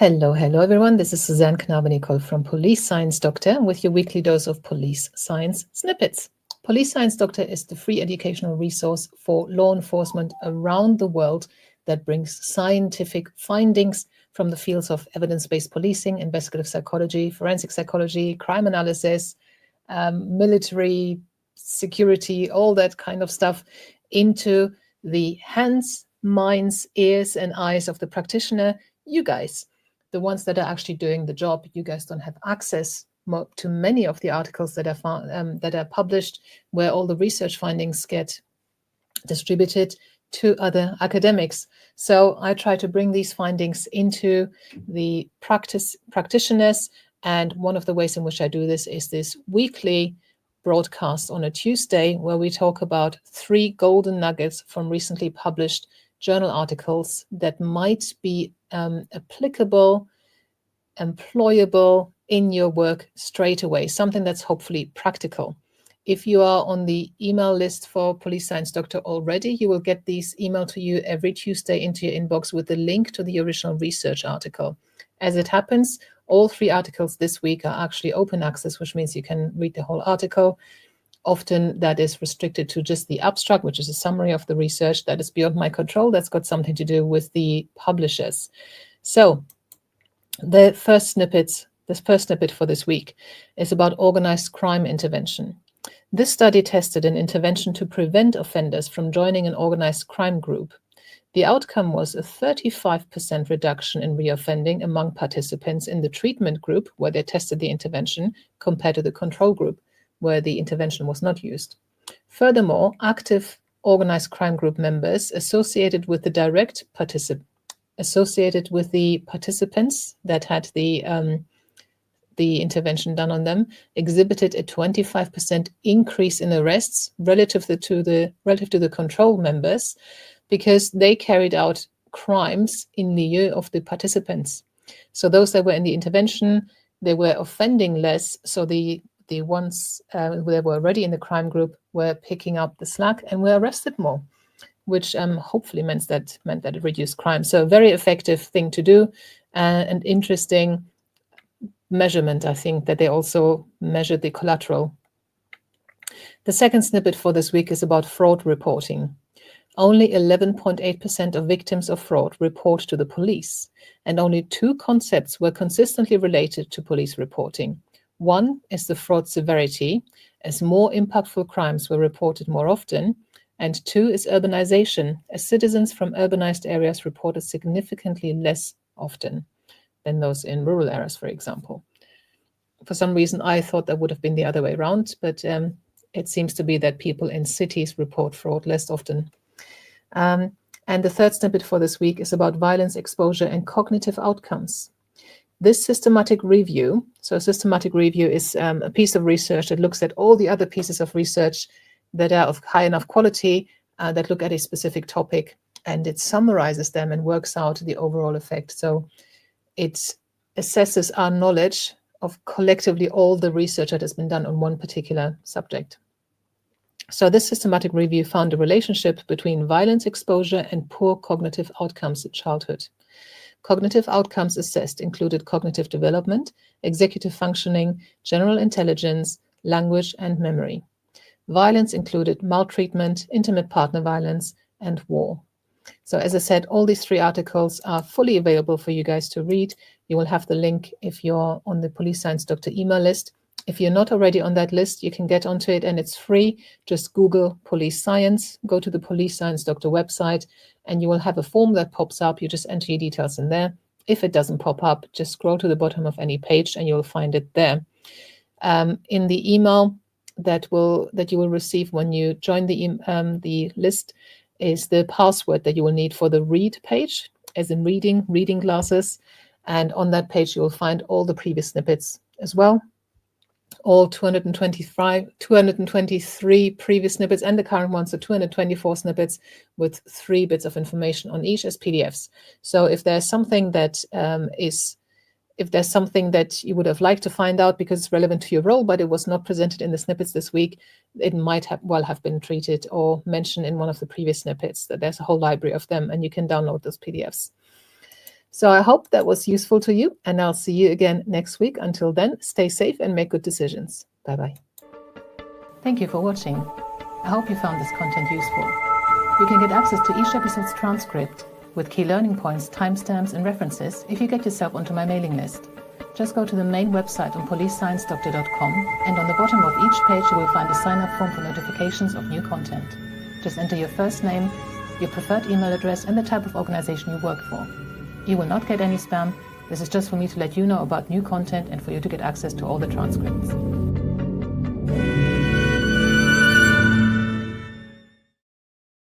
Hello everyone. This is Suzanne Knabe-Nicole from Police Science Doctor with your weekly dose of police science snippets. Police Science Doctor is the free educational resource for law enforcement around the world that brings scientific findings from the fields of evidence-based policing, investigative psychology, forensic psychology, crime analysis, military security, all that kind of stuff into the hands, minds, ears, and eyes of the practitioner, you guys. The ones that are actually doing the job. You guys don't have access to many of the articles that are published, where all the research findings get distributed to other academics. So I try to bring these findings into the practitioners, and one of the ways in which I do this is this weekly broadcast on a Tuesday, where we talk about 3 golden nuggets from recently published journal articles that might be applicable, employable in your work straight away, something that's hopefully practical. If you are on the email list for Police Science Doctor already, you will get these emailed to you every Tuesday into your inbox with the link to the original research article. As it happens, all 3 articles this week are actually open access, which means you can read the whole article. Often that is restricted to just the abstract, which is a summary of the research that is beyond my control. That's got something to do with the publishers. So the first snippet for this week is about organized crime intervention. This study tested an intervention to prevent offenders from joining an organized crime group. The outcome was a 35% reduction in reoffending among participants in the treatment group, where they tested the intervention, compared to the control group, where the intervention was not used. Furthermore, active organized crime group members associated with the participants that had the intervention done on them exhibited a 25% increase in arrests relative to the control members, because they carried out crimes in lieu of the participants. So those that were in the intervention, they were offending less. So the ones that were already in the crime group were picking up the slack and were arrested more, which hopefully meant that it reduced crime. So a very effective thing to do, and interesting measurement, I think, that they also measured the collateral. The second snippet for this week is about fraud reporting. Only 11.8% of victims of fraud report to the police, and only 2 concepts were consistently related to police reporting. One is the fraud severity, as more impactful crimes were reported more often, and 2 is urbanization, as citizens from urbanized areas reported significantly less often than those in rural areas, for example. For some reason, I thought that would have been the other way around, but it seems to be that people in cities report fraud less often. And the third snippet for this week is about violence exposure and cognitive outcomes. This systematic review, so a systematic review is a piece of research that looks at all the other pieces of research that are of high enough quality, that look at a specific topic, and it summarizes them and works out the overall effect. So it assesses our knowledge of collectively all the research that has been done on one particular subject. So this systematic review found a relationship between violence exposure and poor cognitive outcomes in childhood. Cognitive outcomes assessed included cognitive development, executive functioning, general intelligence, language, and memory. Violence included maltreatment, intimate partner violence, and war. So as I said, all these 3 articles are fully available for you guys to read. You will have the link if you're on the Police Science Doctor email list. If you're not already on that list, you can get onto it, and it's free. Just Google Police Science, go to the Police Science Doctor website, and you will have a form that pops up. You just enter your details in there. If it doesn't pop up, just scroll to the bottom of any page and you'll find it there. In the email that you will receive when you join the list is the password that you will need for the read page, as in reading glasses. And on that page, you will find all the previous snippets as well. All 223 previous snippets and the current ones, so 224 snippets with 3 bits of information on each as PDFs. So if there's something that you would have liked to find out because it's relevant to your role, but it was not presented in the snippets this week, it might have been treated or mentioned in one of the previous snippets. That there's a whole library of them, and you can download those PDFs. So I hope that was useful to you, and I'll see you again next week. Until then, stay safe and make good decisions. Bye-bye. Thank you for watching. I hope you found this content useful. You can get access to each episode's transcript with key learning points, timestamps, and references if you get yourself onto my mailing list. Just go to the main website on policesciencedoctor.com, and on the bottom of each page you will find a sign-up form for notifications of new content. Just enter your first name, your preferred email address, and the type of organization you work for. You will not get any spam. This is just for me to let you know about new content and for you to get access to all the transcripts.